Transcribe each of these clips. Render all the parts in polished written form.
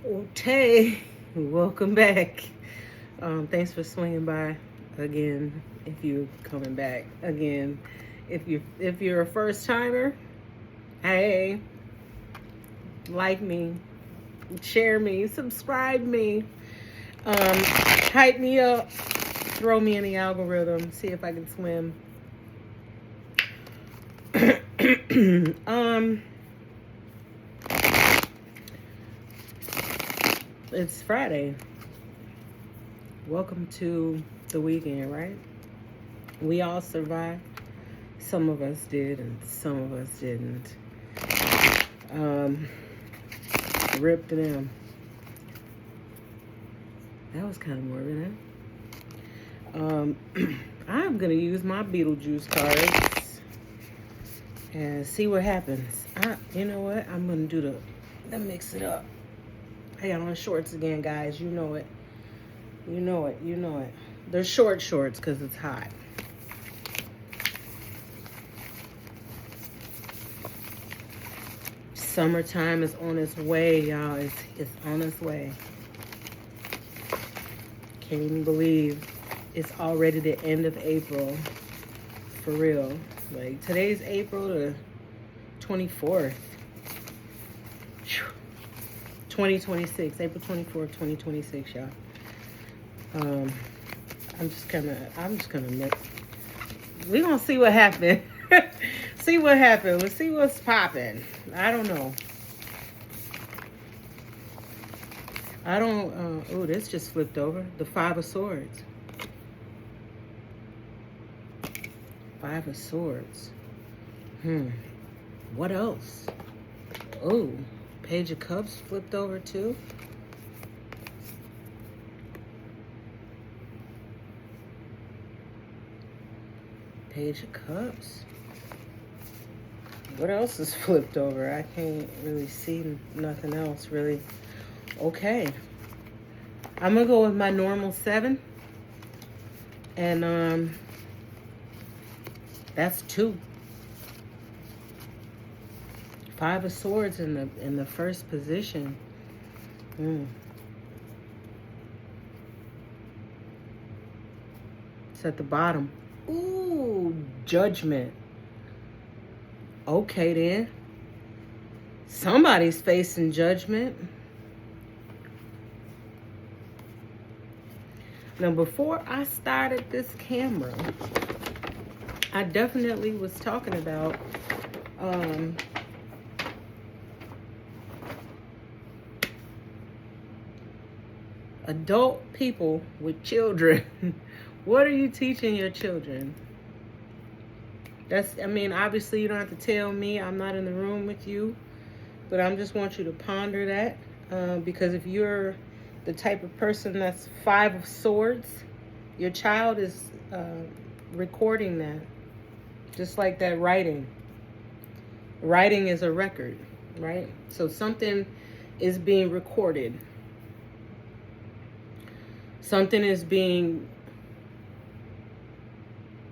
Okay, welcome back. Thanks for swinging by again. If you're coming back again, if you're a first timer, hey, like me, share me, subscribe me, hype me up, throw me in the algorithm, see if I can swim. um, it's Friday. Welcome to the weekend, right? We all survived. Some of us did, and some of us didn't. Um, Rip to them. That was kind of morbid, huh? I'm gonna use my Beetlejuice cards and see what happens. You know what? I'm gonna do the mix it up. I got on shorts again, guys. You know it. You know it. You know it. They're short shorts because it's hot. Summertime is on its way, y'all. It's on its way. Can't even believe it's already the end of April. For real. Like, today's April the 24th. 2026. April 24th, 2026, y'all. I'm just gonna we're gonna see what happened. See what happened. Let's see what's popping. I don't know. I don't oh, this just flipped over. The Five of Swords. Five of Swords. What else? Oh, Page of Cups flipped over too. Page of Cups. What else is flipped over? I can't really see nothing else really. Okay. I'm gonna go with my normal 7. And that's 2. Five of Swords in the first position. It's at the bottom. Ooh, Judgment. Okay then. Somebody's facing judgment. Now, before I started this camera, I definitely was talking about adult people with children. What are you teaching your children? Obviously you don't have to tell me. I'm not in the room with you, but I just want you to ponder that, because if you're the type of person that's 5 of Swords, your child is recording that, just like that writing. Writing is a record, right? So something is being recorded. Something is being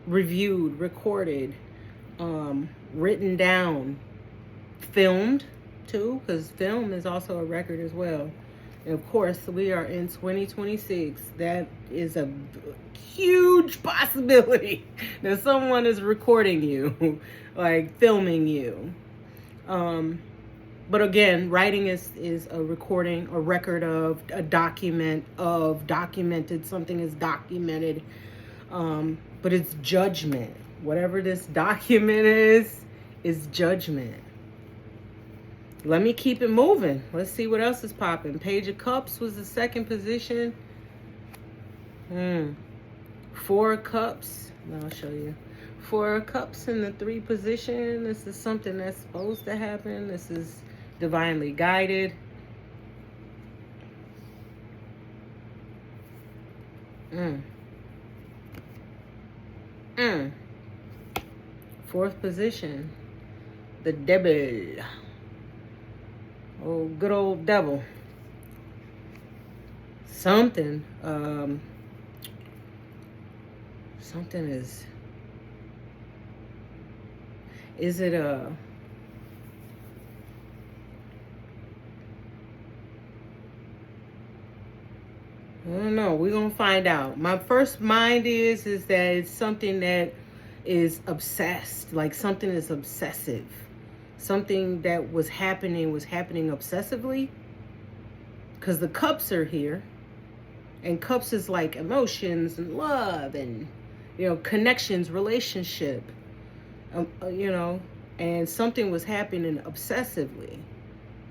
reviewed, recorded, written down, filmed too, because film is also a record as well. And of course, we are in 2026. That is a huge possibility that someone is recording you, like filming you. But again, writing is a recording, a record of, a document of, documented. Something is documented. But it's judgment. Whatever this document is judgment. Let me keep it moving. Let's see what else is popping. Page of Cups was the second position. 4 of Cups. Now I'll show you. 4 of Cups in the 3 position. This is something that's supposed to happen. This is divinely guided. Fourth position. The devil. Oh, good old devil. Something. Something is. Is it a? I don't know. We're gonna find out. My first mind is that it's something that is obsessed, like something is obsessive. Something that was happening obsessively. Because the cups are here. And cups is like emotions and love and, connections, relationship. And something was happening obsessively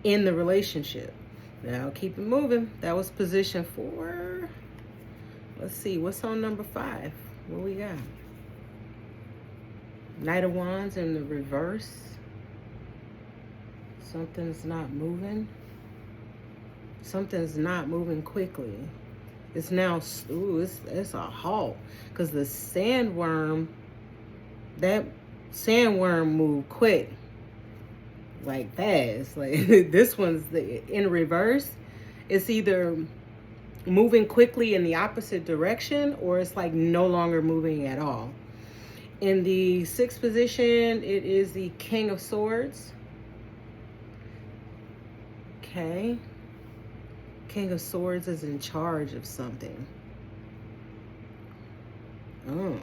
in the relationship. Now keep it moving. That was position 4. Let's see, what's on number 5? What we got? Knight of Wands in the reverse. Something's not moving. Something's not moving quickly. It's now, it's a halt. Because the sandworm, that sandworm moved quick. Like fast. Like this one's in reverse. It's either moving quickly in the opposite direction, or it's like no longer moving at all. In the 6th position, it is the King of Swords. Okay. King of Swords is in charge of something. Oh.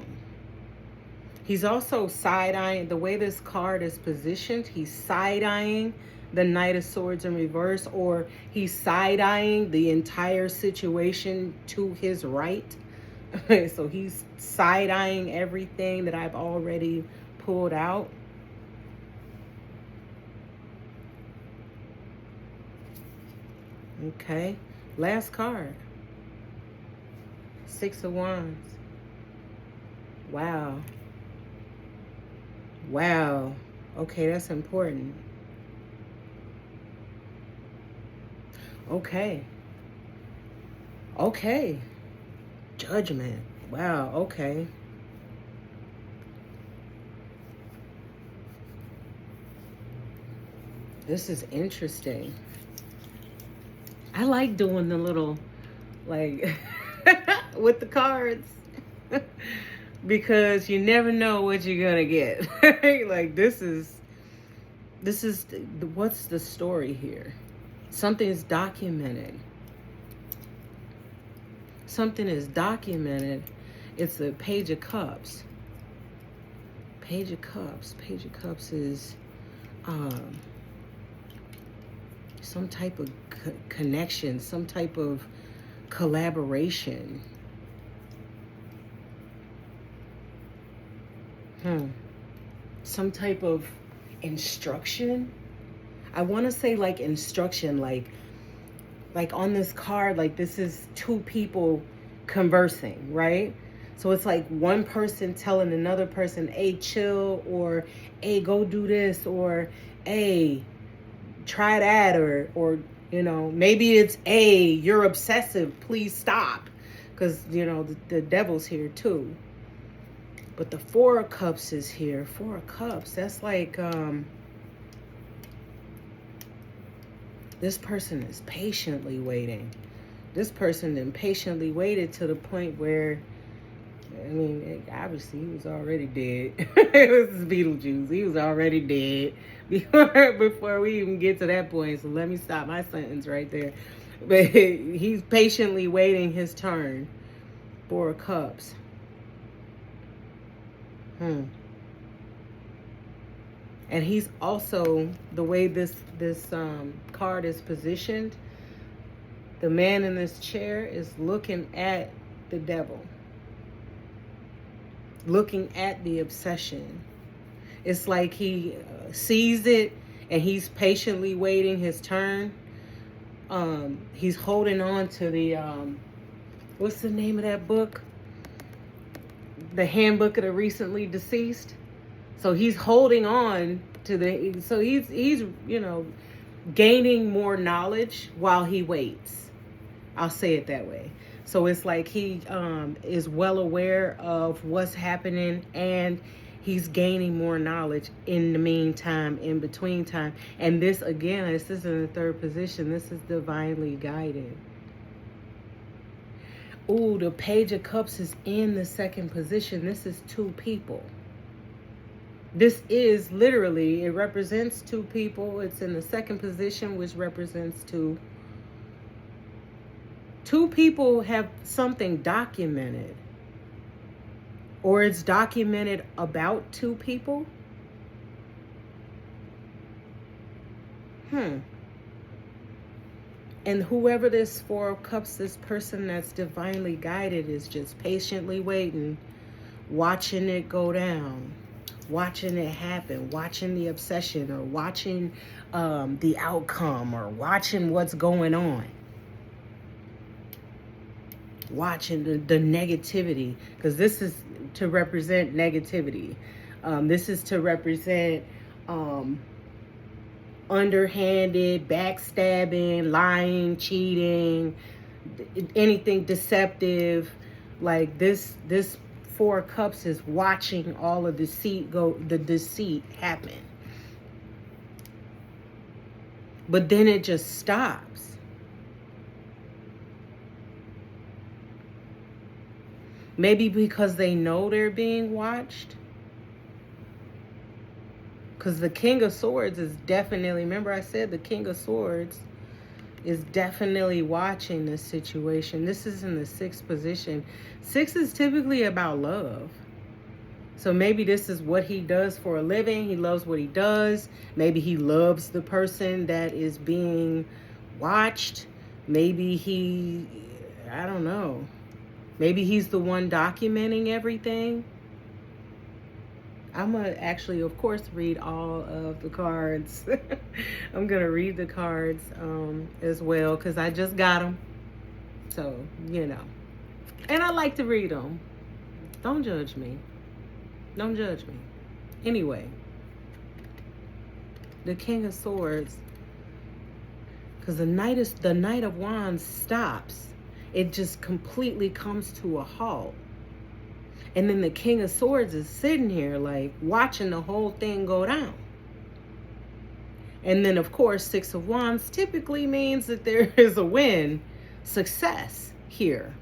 He's also side-eyeing. The way this card is positioned, he's side-eyeing the Knight of Swords in reverse, or he's side-eyeing the entire situation to his right. So he's side-eyeing everything that I've already pulled out. Okay. Last card. 6 of Wands. Wow. Wow. Okay, that's important. Okay. Okay. Judgment. Wow, okay. This is interesting. I like doing the little, like, with the cards. Because you never know what you're gonna get. Like this is what's the story here? Something is documented. Something is documented. It's a Page of Cups. Page of Cups. Page of Cups is some type of connection, some type of collaboration. Some type of instruction. I want to say like instruction, like on this card, like this is 2 people conversing, right? So it's like one person telling another person, hey, chill, or hey, go do this, or hey, try that, or maybe it's, hey, you're obsessive, please stop, because the devil's here too. But the 4 of Cups is here. 4 of Cups. That's like, this person is patiently waiting. This person then patiently waited to the point where, I mean, obviously he was already dead. It was Beetlejuice. He was already dead before we even get to that point. So let me stop my sentence right there. But he's patiently waiting his turn. 4 of Cups. And he's also, the way this card is positioned, the man in this chair is looking at the devil, looking at the obsession. It's like he sees it and he's patiently waiting his turn. He's holding on to the what's the name of that book? The Handbook of the Recently Deceased. So he's holding on to so he's gaining more knowledge while he waits. I'll say it that way. So it's like he is well aware of what's happening, and he's gaining more knowledge in the meantime, in between time. And this, again, this is in the 3rd position. This is divinely guided. Ooh, the Page of Cups is in the 2nd position. This is 2 people. This is literally, it represents 2 people. It's in the 2nd position, which represents 2. Two people have something documented, or it's documented about two people. And whoever this Four of Cups, this person that's divinely guided, is just patiently waiting, watching it go down, watching it happen, watching the obsession, or watching the outcome, or watching what's going on. Watching the negativity, because this is to represent negativity. This is to represent underhanded, backstabbing, lying, cheating, anything deceptive. Like this Four of Cups is watching all of the deceit happen. But then it just stops. Maybe because they know they're being watched. Because the King of Swords is definitely, remember I said the King of Swords is definitely watching this situation. This is in the 6th position. 6 is typically about love. So maybe this is what he does for a living. He loves what he does. Maybe he loves the person that is being watched. Maybe I don't know. Maybe he's the one documenting everything. I'm going to actually, of course, read all of the cards. I'm going to read the cards as well, because I just got them. So, you know. And I like to read them. Don't judge me. Don't judge me. Anyway. The King of Swords. Because the Knight of Wands stops. It just completely comes to a halt. And then the King of Swords is sitting here like watching the whole thing go down. And then, of course, 6 of Wands typically means that there is a win, success here.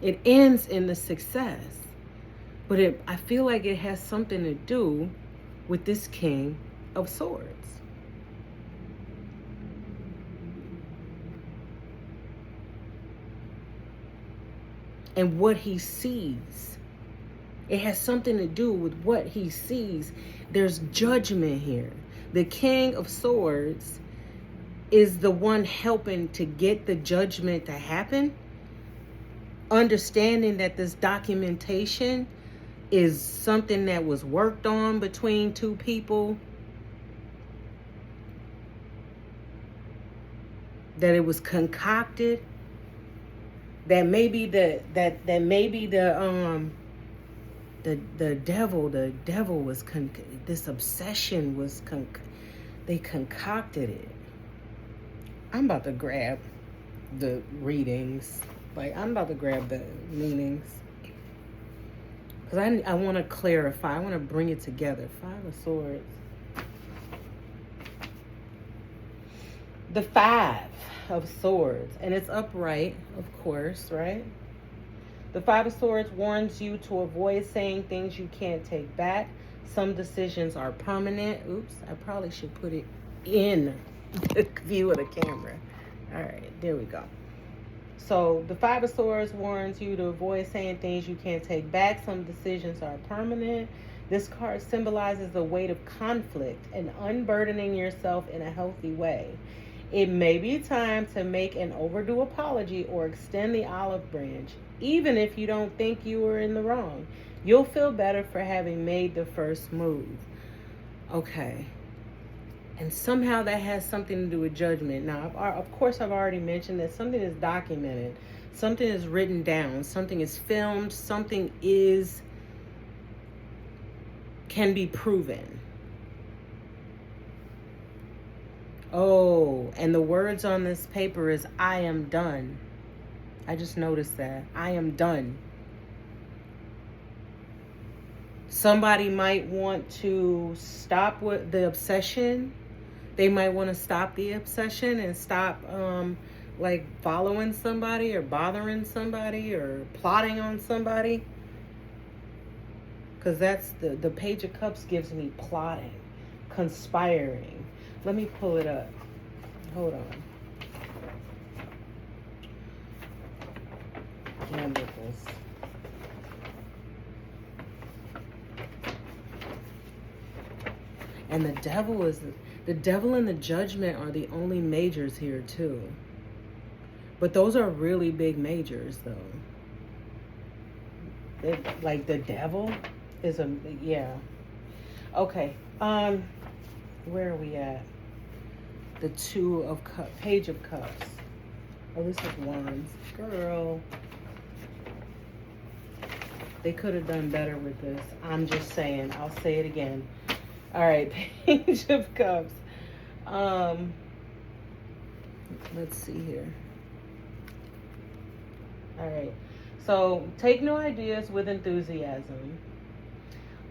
It ends in the success. But I feel like it has something to do with this King of Swords. And what he sees. It has something to do with what he sees. There's judgment here. The King of Swords is the one helping to get the judgment to happen. Understanding that this documentation is something that was worked on between two people. That it was concocted. That maybe the devil was this obsession was they concocted it. I'm about to grab the readings. Like, I'm about to grab the meanings. Because I want to clarify. I want to bring it together. 5 of Swords. The 5 of Swords. And it's upright, of course, right? The 5 of Swords warns you to avoid saying things you can't take back. Some decisions are permanent. Oops, I probably should put it in the view of the camera. All right, there we go. So the 5 of Swords warns you to avoid saying things you can't take back. Some decisions are permanent. This card symbolizes the weight of conflict and unburdening yourself in a healthy way. It may be time to make an overdue apology or extend the olive branch, even if you don't think you were in the wrong. You'll feel better for having made the first move. Okay. And somehow that has something to do with judgment. Now, of course, I've already mentioned that something is documented. Something is written down. Something is filmed. Something can be proven. Oh, and the words on this paper is, I am done. I just noticed that. I am done. Somebody might want to stop with the obsession. They might want to stop the obsession and stop like following somebody or bothering somebody or plotting on somebody. Because that's the Page of Cups gives me plotting, conspiring. Let me pull it up. Hold on. Pentacles. And the devil and the Judgment are the only majors here too. But those are really big majors though. Like the devil is a, yeah. Okay. Where are we at? The Two of Cups, Page of Cups. Oh, this is Wands. Girl. They could have done better with this. I'm just saying. I'll say it again. All right, Page of Cups. Let's see here. All right. So, take new ideas with enthusiasm.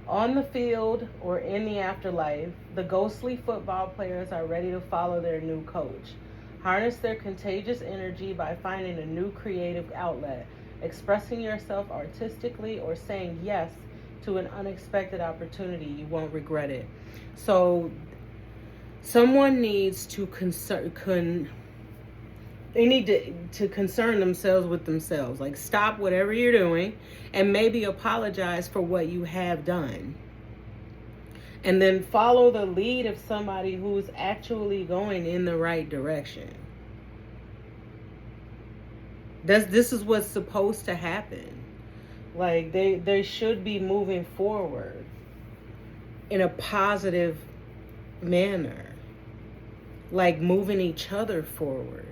On the field or in the afterlife, the ghostly football players are ready to follow their new coach. Harness their contagious energy by finding a new creative outlet, expressing yourself artistically, or saying yes to an unexpected opportunity. You won't regret it. So someone needs to they need to concern themselves with themselves. Like, stop whatever you're doing and maybe apologize for what you have done. And then follow the lead of somebody who's actually going in the right direction. This is what's supposed to happen. Like, they should be moving forward in a positive manner. Like, moving each other forward.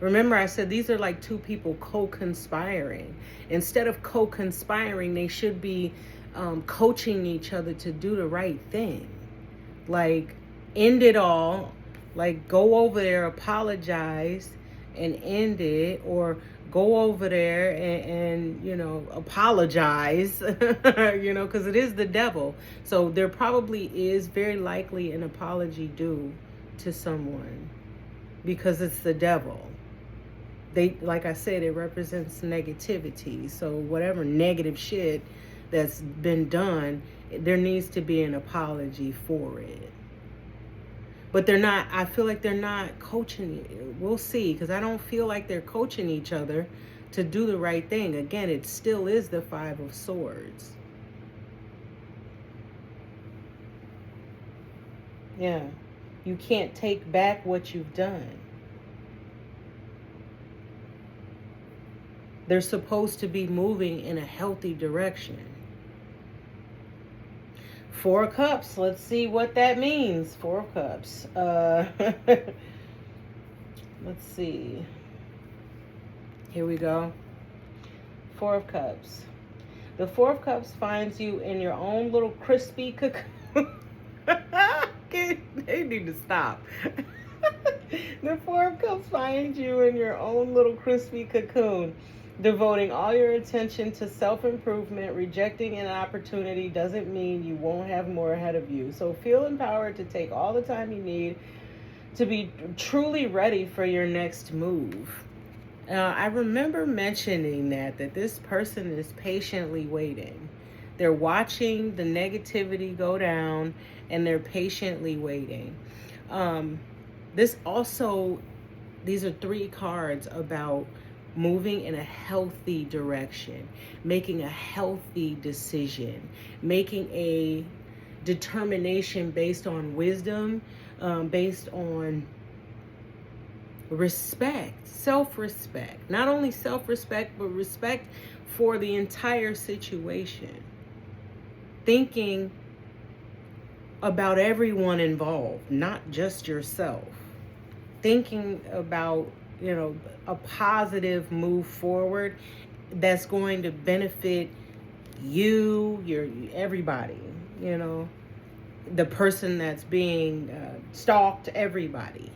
Remember, I said these are like two people co-conspiring. Instead of co-conspiring, they should be coaching each other to do the right thing. Like, end it all. Like, go over there, apologize, and end it. Or go over there and you know, apologize, you know, because it is the devil. So there probably is very likely an apology due to someone because it's the devil. They, like I said, it represents negativity. So whatever negative shit that's been done, there needs to be an apology for it. But they're not, I feel like they're not coaching. We'll see, because I don't feel like they're coaching each other to do the right thing. Again, it still is the Five of Swords. Yeah. You can't take back what you've done. They're supposed to be moving in a healthy direction. Four of Cups. Let's see what that means. Four of Cups. Let's see. Here we go. Four of Cups. The Four of Cups finds you in your own little crispy cocoon. They need to stop. The Four of Cups finds you in your own little crispy cocoon. Devoting all your attention to self-improvement, rejecting an opportunity doesn't mean you won't have more ahead of you. So feel empowered to take all the time you need to be truly ready for your next move. I remember mentioning that this person is patiently waiting. They're watching the negativity go down and they're patiently waiting. These are three cards about moving in a healthy direction, making a healthy decision, making a determination based on wisdom, based on respect, self-respect. Not only self-respect, but respect for the entire situation. Thinking about everyone involved, not just yourself. Thinking about, you know, a positive move forward that's going to benefit you, everybody, you know, the person that's being stalked, everybody.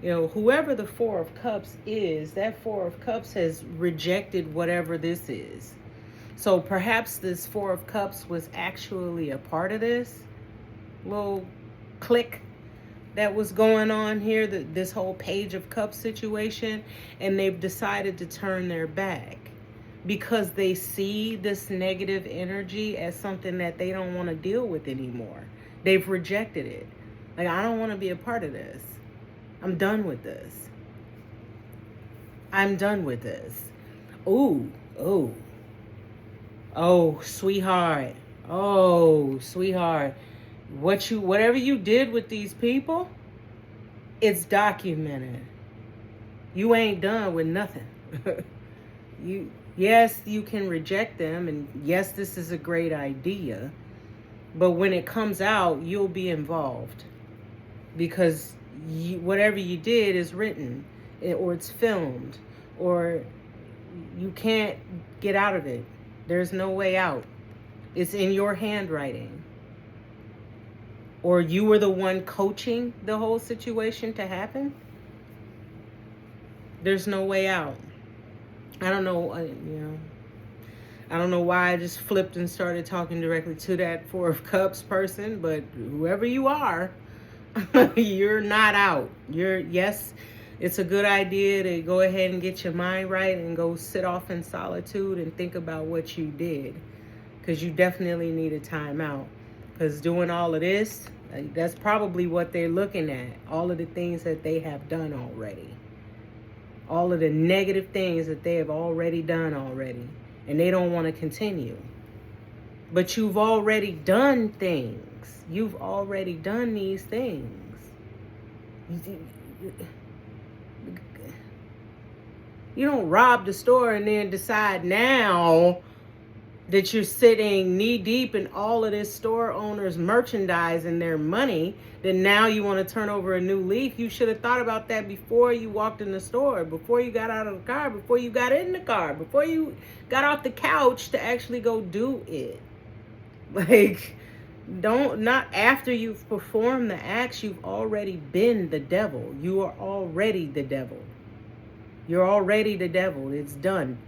You know, whoever the Four of Cups is, that Four of Cups has rejected whatever this is. So perhaps this Four of Cups was actually a part of this little clique that was going on here, this whole Page of Cups situation, and they've decided to turn their back because they see this negative energy as something that they don't want to deal with anymore. They've rejected it. Like, I don't want to be a part of this. I'm done with this. I'm done with this. Ooh, Oh, oh, sweetheart. Oh, sweetheart. Whatever you did with these people, it's documented. You ain't done with nothing. Yes, you can reject them, and yes, this is a great idea. But when it comes out, you'll be involved because whatever you did is written, or it's filmed, or you can't get out of it. There's no way out. It's in your handwriting. Or you were the one coaching the whole situation to happen. There's no way out. I don't know, I don't know why I just flipped and started talking directly to that Four of Cups person, but whoever you are, you're not out. Yes, it's a good idea to go ahead and get your mind right and go sit off in solitude and think about what you did, because you definitely need a timeout. Because doing all of this, that's probably what they're looking at. All of the things that they have done already. All of the negative things that they have already done already. And they don't want to continue. But you've already done things. You've already done these things. You don't rob the store and then decide now that you're sitting knee deep in all of this store owner's merchandise and their money, then now you want to turn over a new leaf. You should have thought about that before you walked in the store, before you got out of the car, before you got in the car, before you got off the couch to actually go do it. Like, not after you've performed the acts. You've already been the devil. You are already the devil. You're already the devil. It's done.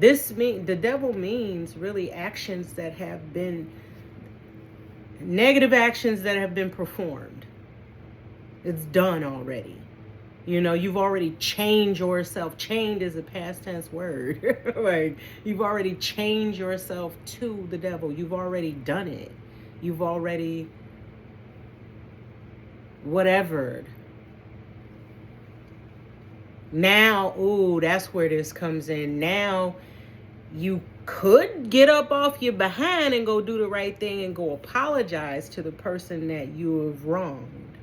The devil means really actions that have been, negative actions that have been performed. It's done already. You've already chained yourself. Chained is a past tense word. Like, you've already chained yourself to the devil. You've already done it. You've already whatevered. Now, that's where this comes in. Now, you could get up off your behind and go do the right thing and go apologize to the person that you have wronged.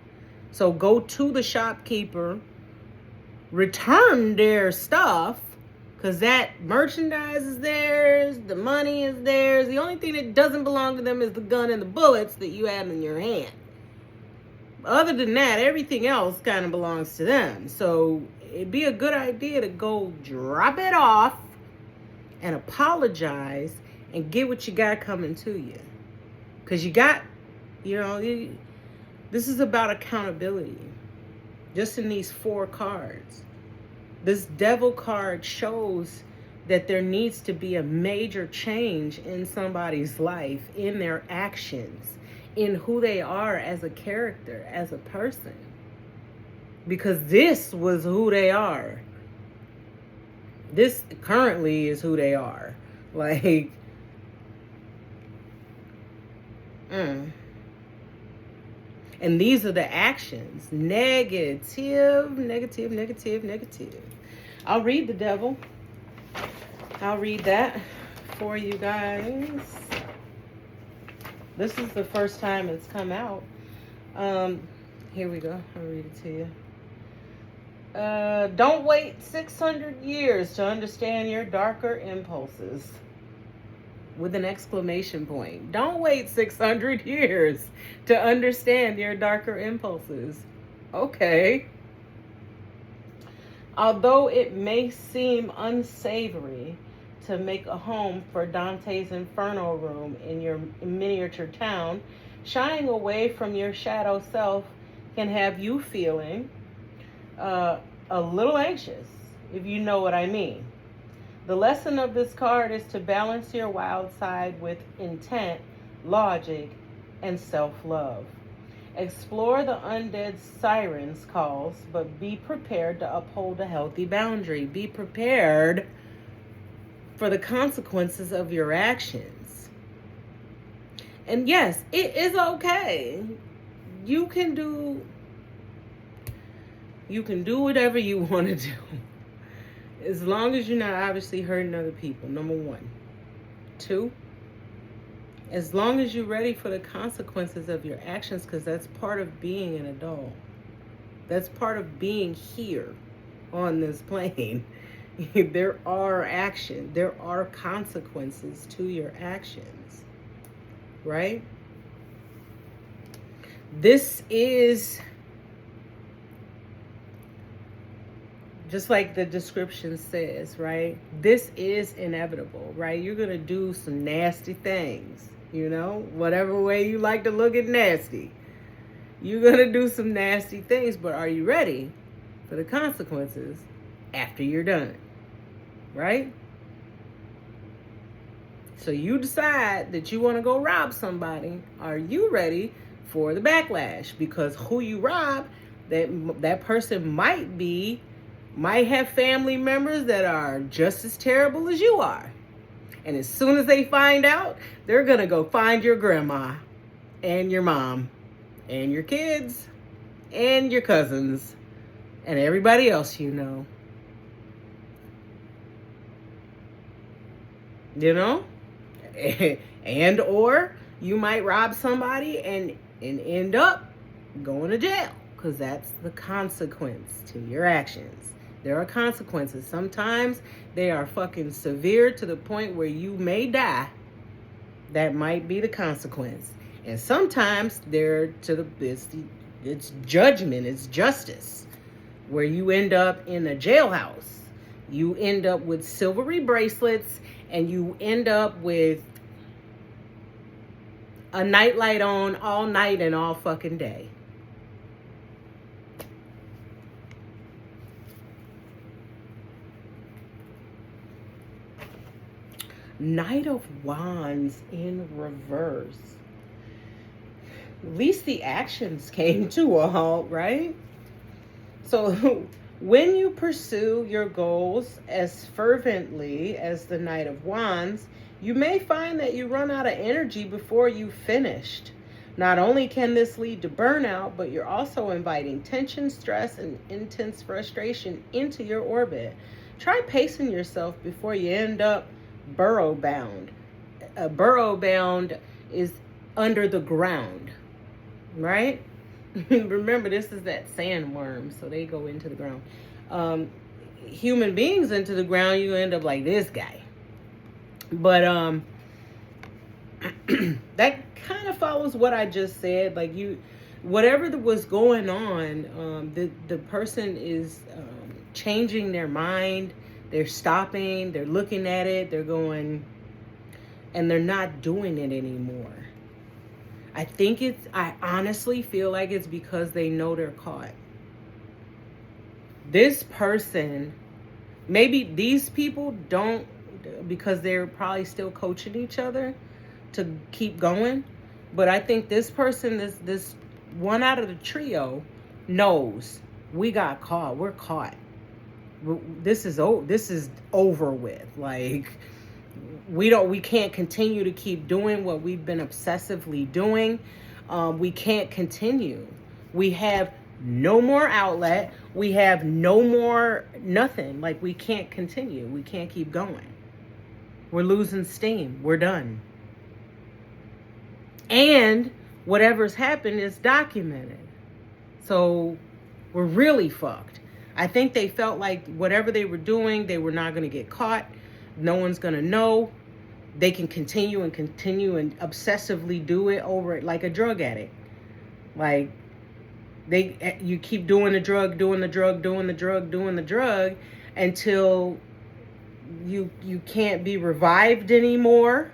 So go to the shopkeeper, return their stuff, because that merchandise is theirs, the money is theirs. The only thing that doesn't belong to them is the gun and the bullets that you have in your hand. Other than that, everything else kind of belongs to them. So it'd be a good idea to go drop it off and apologize and get what you got coming to you. Because you got, this is about accountability. Just in these 4 cards. This devil card shows that there needs to be a major change in somebody's life, in their actions, in who they are as a character, as a person. Because this was who they are. This currently is who they are. Like, and these are the actions. Negative, negative, negative, negative. I'll read the devil. I'll read that for you guys. This is the first time it's come out. Here we go. I'll read it to you. Don't wait 600 years to understand your darker impulses. With an exclamation point. Don't wait 600 years to understand your darker impulses. Okay. Although it may seem unsavory to make a home for Dante's Inferno room in your miniature town, shying away from your shadow self can have you feeling a little anxious, if you know what I mean. The lesson of this card is to balance your wild side with intent, logic, and self-love. Explore the undead siren's calls, but be prepared to uphold a healthy boundary. Be prepared for the consequences of your actions. And yes, it is okay. You can do whatever you want to do. As long as you're not obviously hurting other people, number one. Two, as long as you're ready for the consequences of your actions, because that's part of being an adult. That's part of being here on this plane. There are consequences to your actions, right? This is just like the description says, right? This is inevitable, right? You're going to do some nasty things, whatever way you like to look at nasty. You're going to do some nasty things, but are you ready for the consequences after you're done? Right? So you decide that you want to go rob somebody. Are you ready for the backlash? Because who you rob, that person might have family members that are just as terrible as you are. And as soon as they find out, they're going to go find your grandma and your mom and your kids and your cousins and everybody else you know. And or you might rob somebody and end up going to jail, because that's the consequence to your actions. There are consequences. Sometimes they are fucking severe to the point where you may die. That might be the consequence. And sometimes it's judgment, it's justice, where you end up in a jailhouse. You end up with silvery bracelets, and you end up with a nightlight on all night and all fucking day. Knight of Wands in reverse. At least the actions came to a halt, right? So when you pursue your goals as fervently as the Knight of Wands, you may find that you run out of energy before you've finished. Not only can this lead to burnout, but you're also inviting tension, stress, and intense frustration into your orbit. Try pacing yourself before you end up burrow bound. Burrow bound is under the ground, right? Remember, this is that sandworm, so they go into the ground. Human beings into the ground, you end up like this guy. But that kind of follows what I just said. Like, whatever was going on, the person is changing their mind. They're stopping, they're looking at it, they're going, and they're not doing it anymore. I honestly feel like it's because they know they're caught. This person, maybe these people don't, because they're probably still coaching each other to keep going. But I think this person, this one out of the trio, knows we got caught. We're caught. This is over with. Like, we can't continue to keep doing what we've been obsessively doing. We can't continue. We have no more outlet. We have no more nothing. Like, we can't continue. We can't keep going. We're losing steam. We're done. And whatever's happened is documented. So we're really fucked. I think they felt like whatever they were doing, they were not going to get caught. No one's going to know. They can continue and obsessively do it over it like a drug addict. Like, you keep doing the drug until you can't be revived anymore,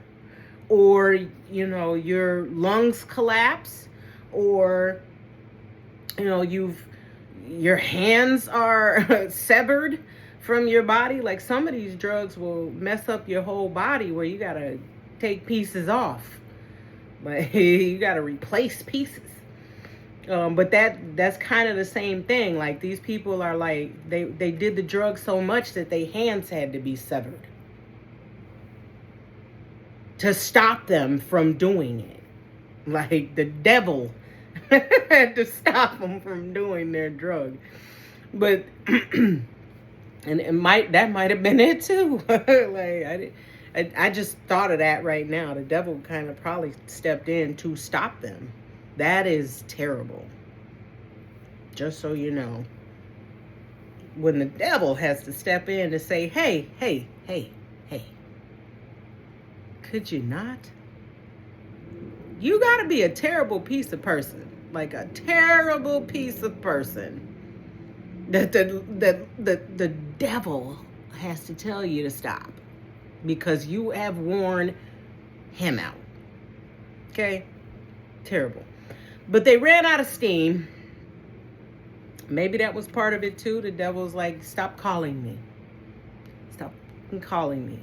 or your lungs collapse, or your hands are severed from your body. Like, some of these drugs will mess up your whole body where you gotta take pieces off. Like, you gotta replace pieces. But that's kind of the same thing. Like, these people are like, they did the drug so much that their hands had to be severed to stop them from doing it. Like, the devil had to stop them from doing their drug. But And that might have been it too. Like I just thought of that right now. The devil kind of probably stepped in to stop them. That is terrible. Just so you know. When the devil has to step in to say, hey, hey, hey, hey, could you not? You got to be a terrible piece of person. Like a terrible piece of person. That the devil has to tell you to stop. Because you have worn him out. Okay? Terrible. But they ran out of steam. Maybe that was part of it too. The devil's like, stop calling me. Stop calling me.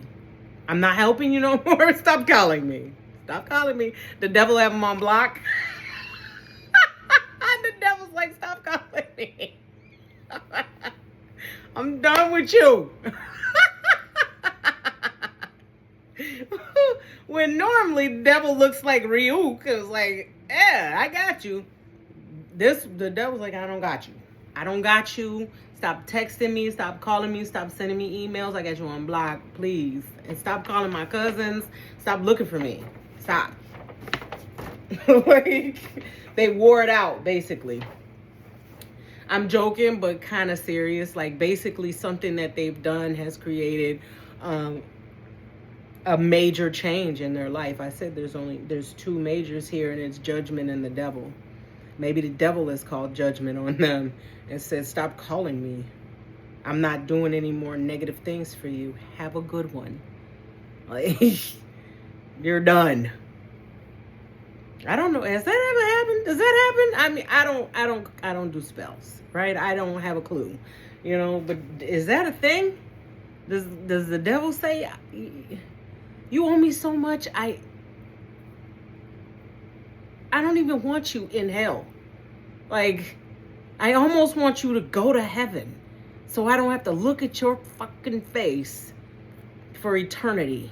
I'm not helping you no more. Stop calling me. Stop calling me. The devil have him on block. The devil's like, stop calling me. I'm done with you. When normally the devil looks like Ryuk, it's like, yeah, I got you. The devil's like, I don't got you. I don't got you. Stop texting me. Stop calling me. Stop sending me emails. I got you on block, please. And stop calling my cousins. Stop looking for me. Stop. Like, they wore it out, basically. I'm joking, but kind of serious. Like, basically something that they've done has created a major change in their life. I said there's two majors here, and it's judgment and the devil. Maybe the devil has called judgment on them and said, stop calling me. I'm not doing any more negative things for you. Have a good one. Like, you're done. I don't know. Has that ever happened? Does that happen? I mean, I don't do spells, right? I don't have a clue, you know, but is that a thing? Does the devil say, you owe me so much, I don't even want you in hell. Like, I almost want you to go to heaven so I don't have to look at your fucking face for eternity.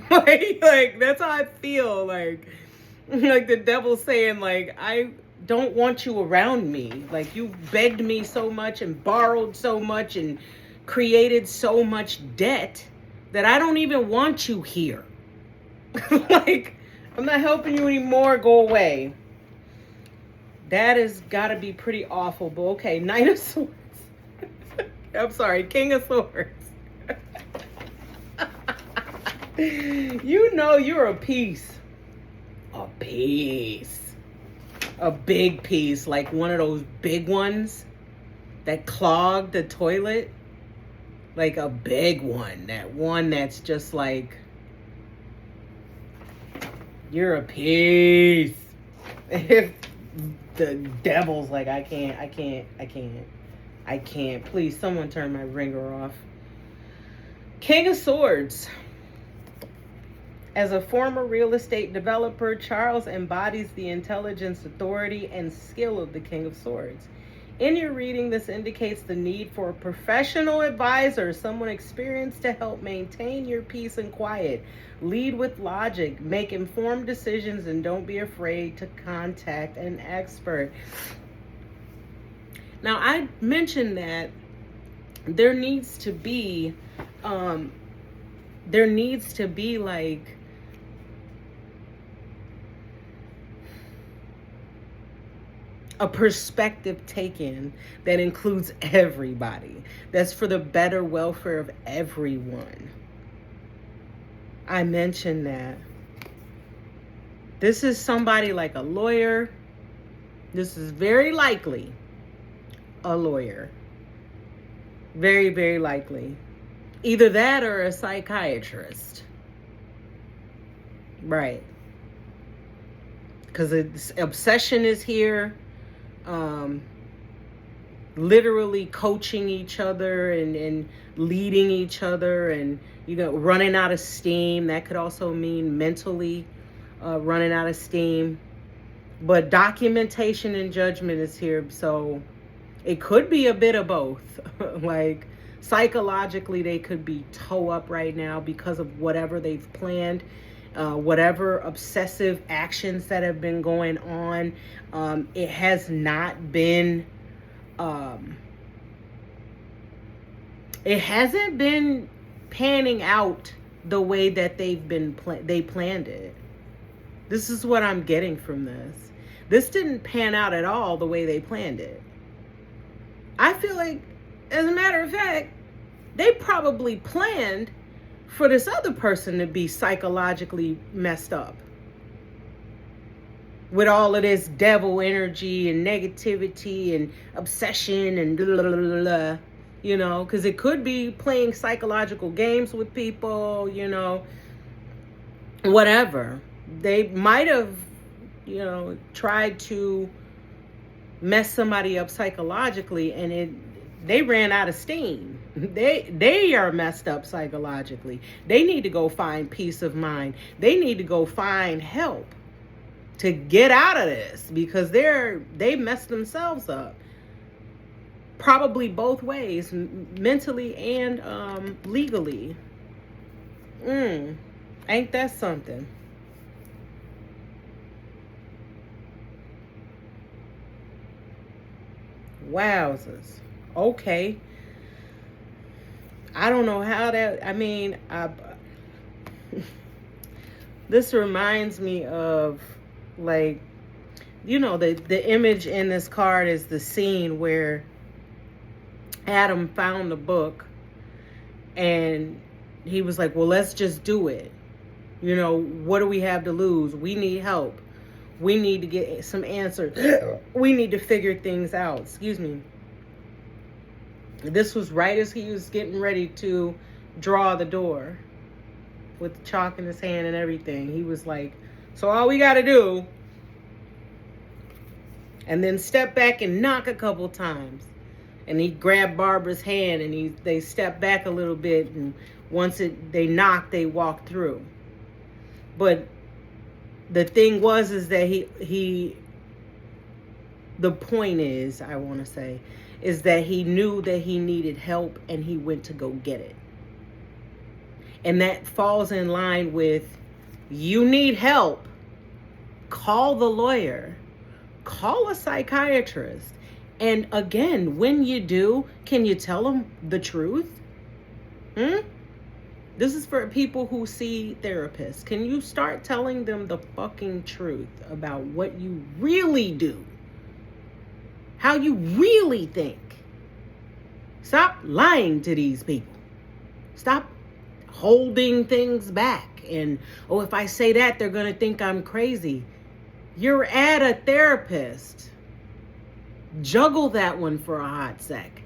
like that's how I feel. Like the devil saying, like, I don't want you around me. Like, you begged me so much and borrowed so much and created so much debt that I don't even want you here. Like, I'm not helping you anymore. Go away. That has got to be pretty awful. But okay, Knight of Swords. I'm sorry, King of Swords. You know you're a piece. A piece. A big piece. Like one of those big ones that clog the toilet. Like a big one. That one that's just like, you're a piece. If the devil's like, I can't. Please, someone turn my ringer off. King of Swords. As a former real estate developer, Charles embodies the intelligence, authority, and skill of the King of Swords. In your reading, this indicates the need for a professional advisor, someone experienced to help maintain your peace and quiet. Lead with logic, make informed decisions, and don't be afraid to contact an expert. Now, I mentioned that there needs to be like a perspective taken that includes everybody. That's for the better welfare of everyone. I mentioned that. This is somebody like a lawyer. This is very likely a lawyer. Very, very likely. Either that or a psychiatrist. Right. Because obsession is here. Literally coaching each other and leading each other and, you know, running out of steam. That could also mean mentally running out of steam. But documentation and judgment is here. So it could be a bit of both. Like, psychologically, they could be toe up right now because of whatever they've planned. Whatever obsessive actions that have been going on, it has not been It hasn't been panning out the way that they planned it. This is what I'm getting from this. This didn't pan out at all the way they planned it. I feel like, as a matter of fact, they probably planned for this other person to be psychologically messed up with all of this devil energy and negativity and obsession and blah, blah, blah, blah, you know, because it could be playing psychological games with people, you know, whatever. They might have, you know, tried to mess somebody up psychologically, and they ran out of steam. They are messed up psychologically. They need to go find peace of mind. They need to go find help to get out of this, because they messed themselves up. Probably both ways, mentally and legally. Ain't that something? Wowzers. Okay. I don't know how that, I mean, this reminds me of, like, you know, the image in this card is the scene where Adam found the book and he was like, well, let's just do it. You know, what do we have to lose? We need help. We need to get some answers. We need to figure things out. Excuse me. This was right as he was getting ready to draw the door with the chalk in his hand and everything. He was like, so all we got to do, and then step back and knock a couple times. And he grabbed Barbara's hand and they stepped back a little bit. And once they knocked, they walked through. But the thing is that the point is, I want to say, is that he knew that he needed help and he went to go get it. And that falls in line with, you need help, call the lawyer, call a psychiatrist. And again, when you do, can you tell them the truth? This is for people who see therapists. Can you start telling them the fucking truth about what you really do? How you really think? Stop lying to these people. Stop holding things back. And, oh, if I say that, they're going to think I'm crazy. You're at a therapist. Juggle that one for a hot sec.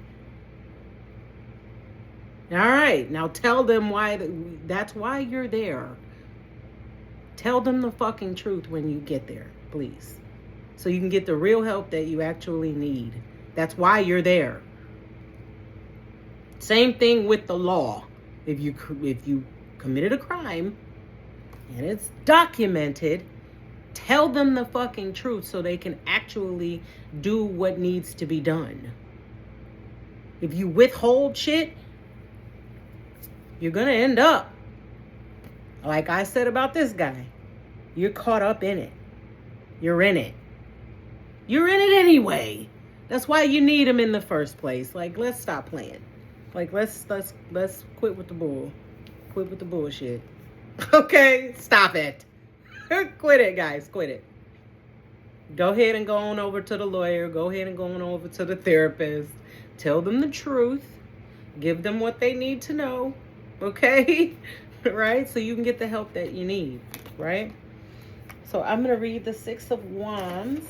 All right, now tell them why that's why you're there. Tell them the fucking truth when you get there, please. So you can get the real help that you actually need. That's why you're there. Same thing with the law. If you committed a crime and it's documented, tell them the fucking truth so they can actually do what needs to be done. If you withhold shit, you're going to end up, like I said about this guy, you're caught up in it. You're in it. You're in it anyway. That's why you need him in the first place. Like, let's stop playing. Like, let's quit with the bull. Quit with the bullshit. Okay? Stop it. Quit it, guys. Quit it. Go ahead and go on over to the lawyer. Go ahead and go on over to the therapist. Tell them the truth. Give them what they need to know. Okay? Right? So you can get the help that you need. Right? So I'm going to read the Six of Wands.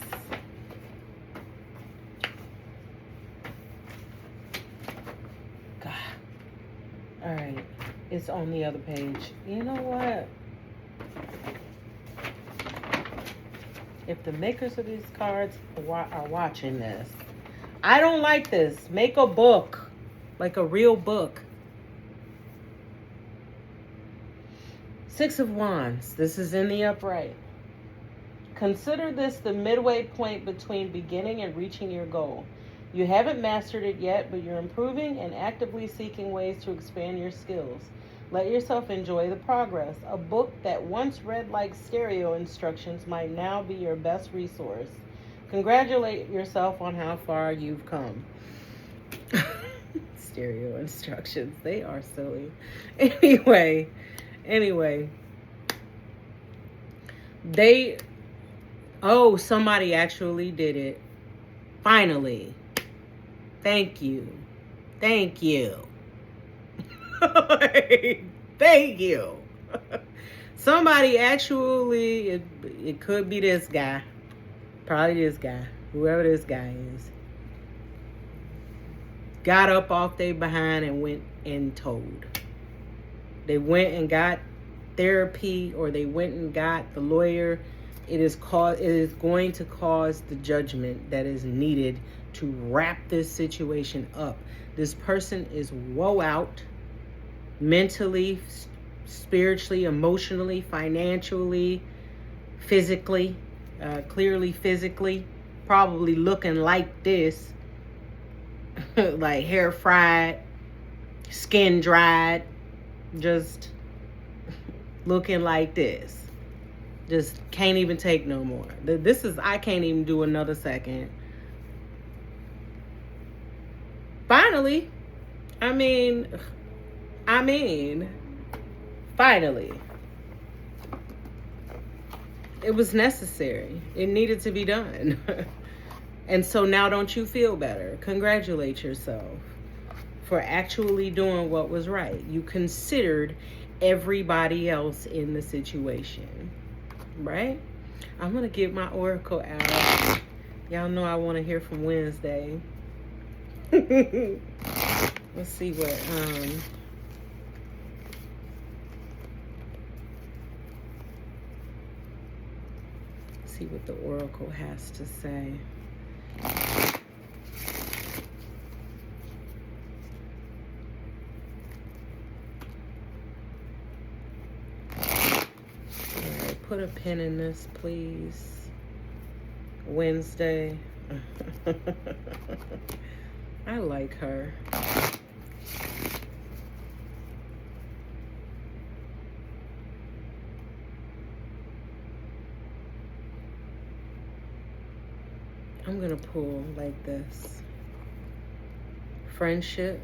God. All right. It's on the other page. You know what? If the makers of these cards are watching this, I don't like this. Make a book. Like a real book. Six of Wands. This is in the upright. Consider this the midway point between beginning and reaching your goal. You haven't mastered it yet, but you're improving and actively seeking ways to expand your skills. Let yourself enjoy the progress. A book that once read like stereo instructions might now be your best resource. Congratulate yourself on how far you've come. ministerial instructions. They are silly. Anyway, somebody actually did it. Finally. Thank you. Thank you. Thank you. Somebody actually, it could be this guy. Probably this guy. Whoever this guy is. Got up off their behind and went and told. They went and got therapy, or they went and got the lawyer. It is going to cause the judgment that is needed to wrap this situation up. This person is woe out mentally, spiritually, emotionally, financially, physically, clearly physically, probably looking like this, like hair fried, skin dried, just looking like this. Just can't even take no more. I can't even do another second. Finally, finally. It was necessary. It needed to be done. And so now don't you feel better? Congratulate yourself for actually doing what was right. You considered everybody else in the situation, right? I'm going to get my oracle out. Y'all know I want to hear from Wednesday. Let's see what the oracle has to say. Alright, put a pin in this, please. Wednesday. I like her. I'm going to pull like this. Friendship,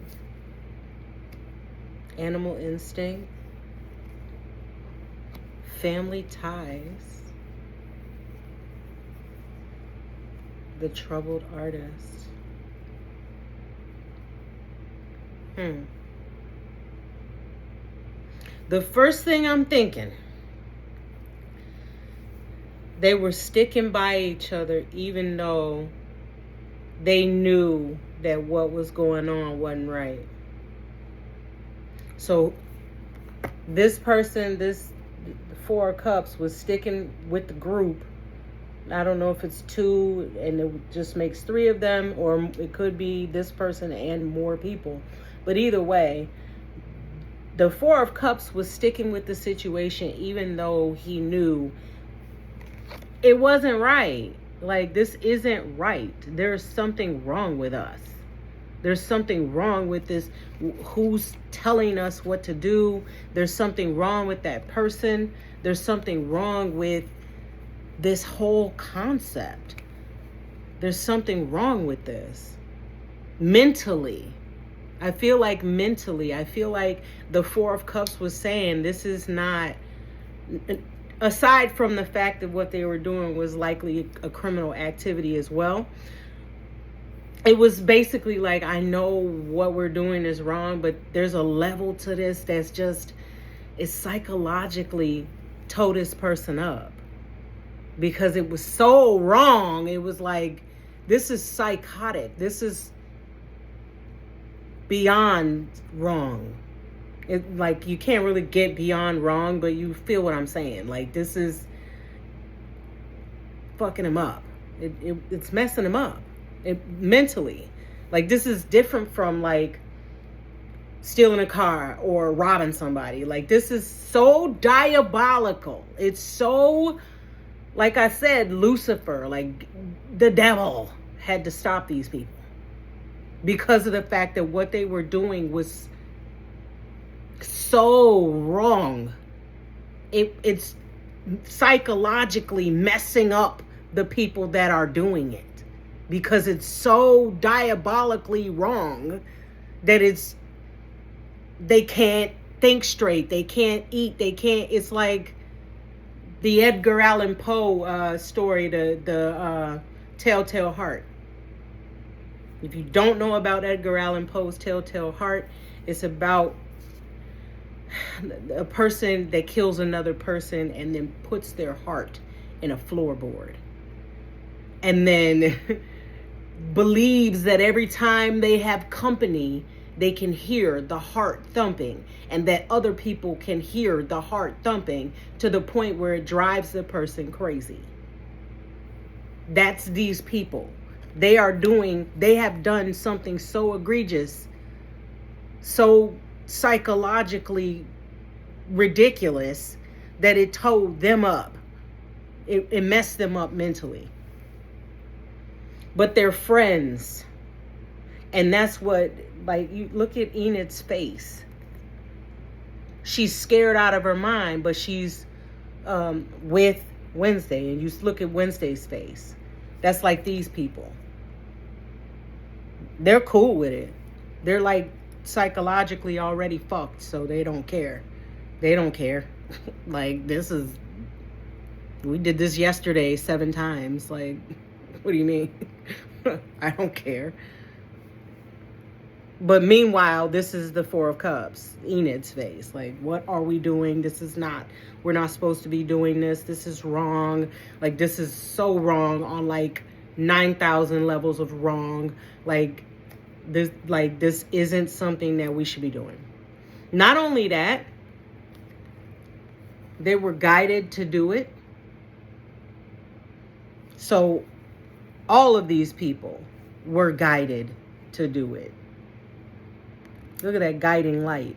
animal instinct, family ties, the troubled artist. The first thing I'm thinking, they were sticking by each other even though they knew that what was going on wasn't right. So this person, this Four of Cups, was sticking with the group. I don't know if it's two and it just makes three of them, or it could be this person and more people. But either way, the Four of Cups was sticking with the situation even though he knew it wasn't right. Like, this isn't right. There's something wrong with us. There's something wrong with this. Who's telling us what to do? There's something wrong with that person. There's something wrong with this whole concept. There's something wrong with this. Mentally. I feel like the Four of Cups was saying this is not, aside from the fact that what they were doing was likely a criminal activity as well. It was basically like, I know what we're doing is wrong, but there's a level to this that's just, it psychologically tore this person up. Because it was so wrong. It was like, this is psychotic. This is beyond wrong. It, like, you can't really get beyond wrong, but you feel what I'm saying. Like, this is fucking him up. It's messing him up. Mentally. Like, this is different from, like, stealing a car or robbing somebody. Like, this is so diabolical. It's so, like I said, Lucifer, like, the devil had to stop these people. Because of the fact that what they were doing was so wrong. It's psychologically messing up the people that are doing it. Because it's so diabolically wrong that they can't think straight, they can't eat, they can't. It's like the Edgar Allan Poe story, the Telltale Heart. If you don't know about Edgar Allan Poe's Telltale Heart, it's about a person that kills another person and then puts their heart in a floorboard. And then believes that every time they have company, they can hear the heart thumping, and that other people can hear the heart thumping to the point where it drives the person crazy. That's these people. They have done something so egregious, so psychologically ridiculous, that it towed them up. It messed them up mentally. But they're friends. And that's what, like, you look at Enid's face. She's scared out of her mind, but she's with Wednesday. And you look at Wednesday's face. That's like these people. They're cool with it. They're like psychologically already fucked, so they don't care. They don't care. Like, we did this yesterday 7 times. Like, what do you mean? I don't care. But meanwhile, this is the 4 of Cups, Enid's face. Like, what are we doing? We're not supposed to be doing this. This is wrong. Like, this is so wrong on like 9,000 levels of wrong. Like this isn't something that we should be doing. Not only that, they were guided to do it. So all of these people were guided to do it. Look at that guiding light.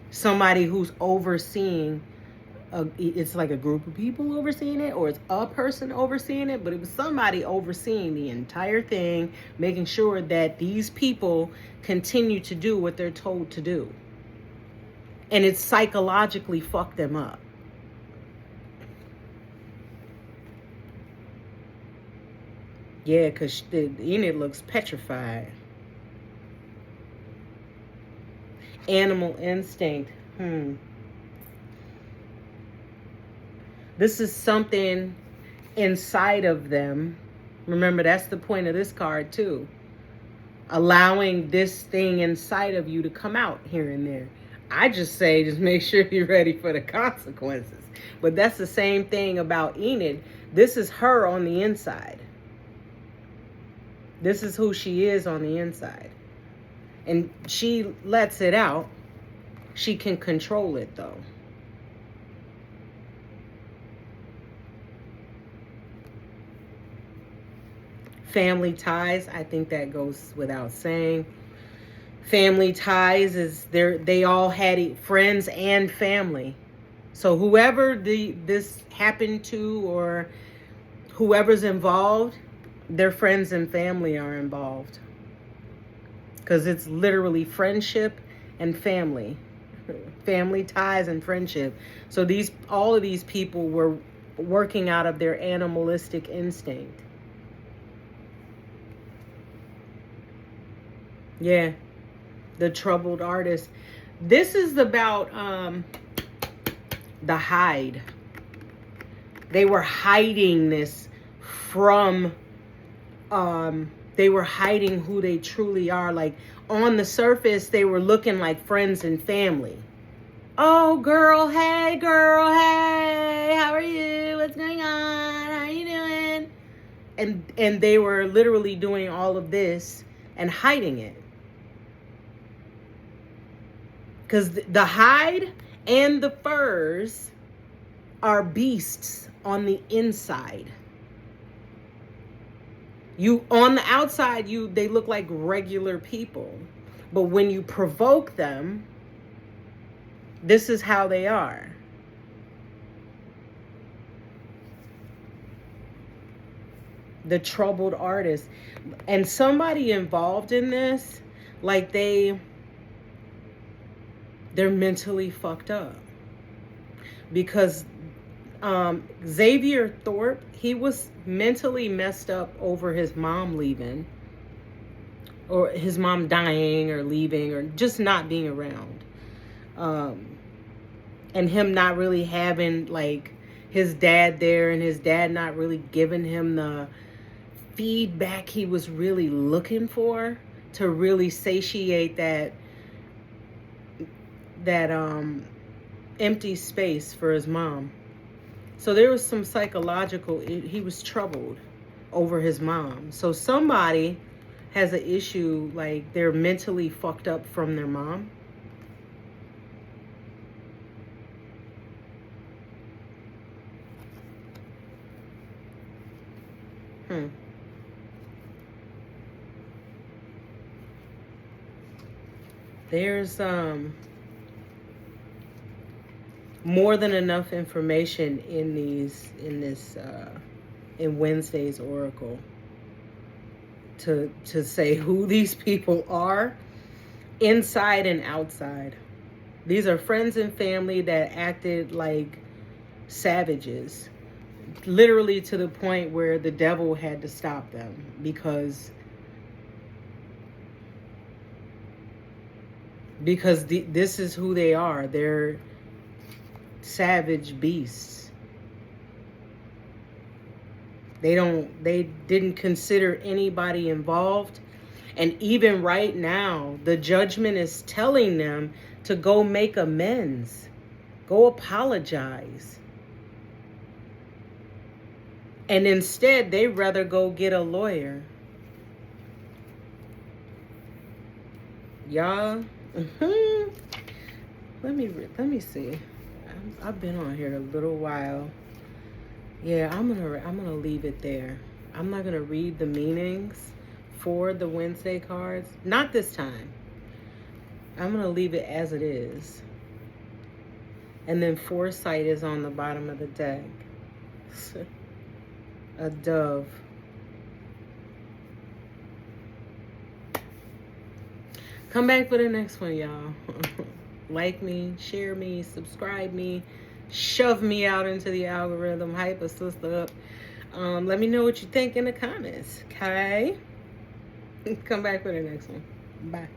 Somebody who's overseeing, it's like a group of people overseeing it, or it's a person overseeing it, but it was somebody overseeing the entire thing, making sure that these people continue to do what they're told to do. And it psychologically fucked them up. Yeah, because Enid looks petrified. Animal instinct. This is something inside of them. Remember, that's the point of this card too. Allowing this thing inside of you to come out here and there. I just say, just make sure you're ready for the consequences. But that's the same thing about Enid. This is her on the inside. This is who she is on the inside. And she lets it out. She can control it though. Family ties, I think that goes without saying. Family ties is they all had friends and family. So whoever this happened to, or whoever's involved, their friends and family are involved. Because it's literally friendship and family. Family ties and friendship. So all of these people were working out of their animalistic instinct. Yeah. The troubled artist. This is about the hide. They were hiding this from they were hiding who they truly are. Like, on the surface, they were looking like friends and family. Oh, girl, hey, how are you? What's going on? How are you doing? And they were literally doing all of this and hiding it. Because the hide and the furs are beasts on the inside. On the outside, they look like regular people. But when you provoke them, this is how they are. The troubled artist. And somebody involved in this, like they're mentally fucked up. Because Xavier Thorpe, he was mentally messed up over his mom leaving. or his mom dying or leaving or just not being around. And him not really having like his dad there, and his dad not really giving him the feedback he was really looking for to really satiate that empty space for his mom. So there was some psychological, he was troubled over his mom. So somebody has an issue, like they're mentally fucked up from their mom. There's more than enough information in Wednesday's oracle to say who these people are, inside and outside. These are friends and family that acted like savages, literally to the point where the devil had to stop them, because this is who they are. They're savage beasts. They didn't consider anybody involved. And even right now, the judgment is telling them to go make amends. Go apologize. And instead, they'd rather go get a lawyer. Y'all, let me see. I've been on here a little while. Yeah, I'm gonna leave it there. I'm not gonna read the meanings for the Wednesday cards. Not this time. I'm gonna leave it as it is. And then foresight is on the bottom of the deck. A dove. Come back for the next one, y'all. Like me, share me, subscribe me, shove me out into the algorithm, hype a sister up. Let me know what you think in the comments, okay? Come back for the next one. Bye.